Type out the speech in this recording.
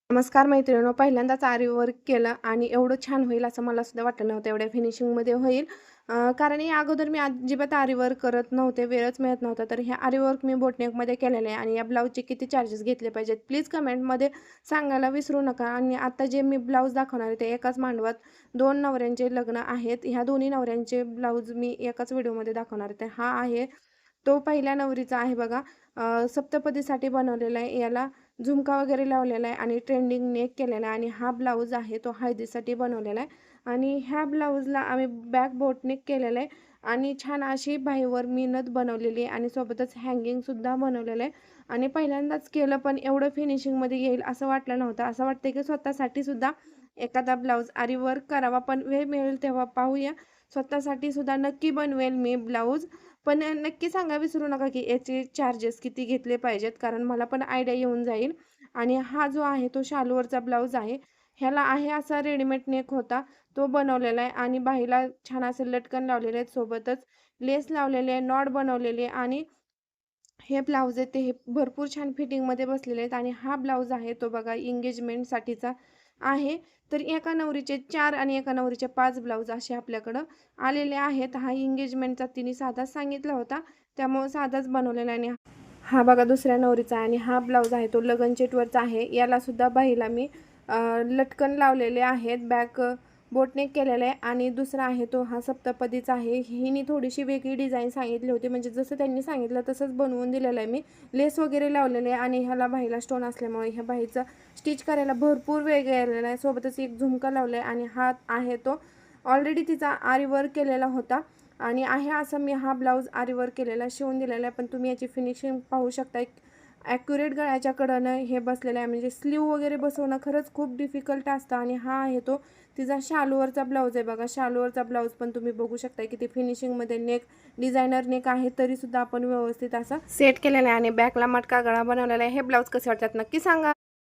नमस्कार मैत्रिणींनो, पहिल्यांदाच आरी वर्क केलं आणि एवढं छान होईल असं मला सुद्धा वाटलं नव्हतं. एवढ्या फिनिशिंगमध्ये होईल. कारण या अगोदर मी अजिबात आरी वर्क करत नव्हते, वेळच मिळत नव्हता. तर हे आरी वर्क मी बोटनेकमध्ये केलेलं आहे आणि या ब्लाऊजचे किती चार्जेस घेतले पाहिजेत प्लीज कमेंटमध्ये सांगायला विसरू नका. आणि आता जे मी ब्लाऊज दाखवणार आहे ते एकाच मांडवात 2 नवऱ्यांचे लग्न आहेत. ह्या दोन्ही नवऱ्यांचे ब्लाऊज मी एकाच व्हिडिओमध्ये दाखवणार आहे. तर हा आहे तो पहिल्या नवरीचा आहे बघा. सप्तपदीसाठी बनवलेला आहे. याला झुमका वगैरे लावलेला आहे आणि ट्रेंडिंग नेक केलेला आहे. आणि हा ब्लाऊज आहे तो हळदीसाठी बनवलेला आहे. आणि ह्या ब्लाऊजला आम्ही बॅक बोटनेक केलेलं आहे आणि छान अशी बाहीवर मी नथ बनवलेली आहे आणि सोबतच हँगिंगसुद्धा बनवलेलं आहे. आणि पहिल्यांदाच केलं पण एवढं फिनिशिंगमध्ये येईल असं वाटलं नव्हतं. असं वाटतं की स्वतःसाठी सुद्धा एखादा ब्लाऊज आरी वर्क करावा, पण वेळ मिळेल तेव्हा पाहूया. स्वतःसाठी सुद्धा नक्की बनवेल मी ब्लाऊज. पण नक्की सांगा विसरू नका की याचे चार्जेस किती घेतले पाहिजेत, कारण मला पण आयडिया येऊन जाईल. आणि हा जो आहे तो शालूवरचा ब्लाऊज आहे. ह्याला आहे असा रेडीमेड नेक होता, तो बनवलेला आहे आणि बाहीला छान असे लटकन लावलेले आहेत, सोबतच लेस लावलेले आहे, नॉट बनवलेली आहे. आणि हे ब्लाऊज आहे ते हे भरपूर छान फिटिंगमध्ये बसलेले आहेत. आणि हा ब्लाऊज आहे तो बघा एंगेजमेंटसाठीचा आहे. तर एका नवरीचे 4 आणि एका नवरीचे 5 ब्लाऊज असे आपल्याकडं आलेले आहेत. हा एंगेजमेंटचा तिने साधाच सांगितला होता, त्यामुळे साधाच बनवलेला आहे. आणि हा बघा दुसऱ्या नवरीचा आणि हा ब्लाऊज आहे तो लगन चेटवरचा आहे. याला सुद्धा बाहीला मी लटकन लावलेले आहेत, बॅक बोटनेक केलेलं आहे. आणि दुसरा आहे तो हा सप्तपदीचा आहे. हिने थोडीशी वेगळी डिझाईन सांगितली होती, म्हणजे जसं त्यांनी सांगितलं तसंच बनवून दिलेलं आहे मी. लेस वगैरे लावलेले आहे आणि ह्याला बाहीला स्टोन असल्यामुळे ह्या बाहीचं स्टिच करायला भरपूर वेळ गेलेला आहे. सोबतच एक झुमका लावला आहे आणि हा आहे तो ऑलरेडी तिचा आरी वर्क केलेला होता. आणि आहे असं मी हा ब्लाऊज आरी वर्क केलेला शिवून दिलेला आहे. पण तुम्ही याची फिनिशिंग पाहू शकता. एक ॲक्युरेट गळ्याच्या कडनं हे बसलेलं आहे, म्हणजे स्लीव वगैरे बसवणं खरंच खूप डिफिकल्ट असतं. आणि हा आहे तो तिचा शालूवरचा ब्लाऊज आहे बघा. शालूवरचा ब्लाऊज पण तुम्ही बघू शकता किती फिनिशिंगमध्ये नेक डिझायनर नेक आहे, तरीसुद्धा आपण व्यवस्थित असा सेट केलेला आहे. आणि बॅकला मटका गळा बनवलेला आहे. हे ब्लाऊज कसे वाटतात नक्की सांगा.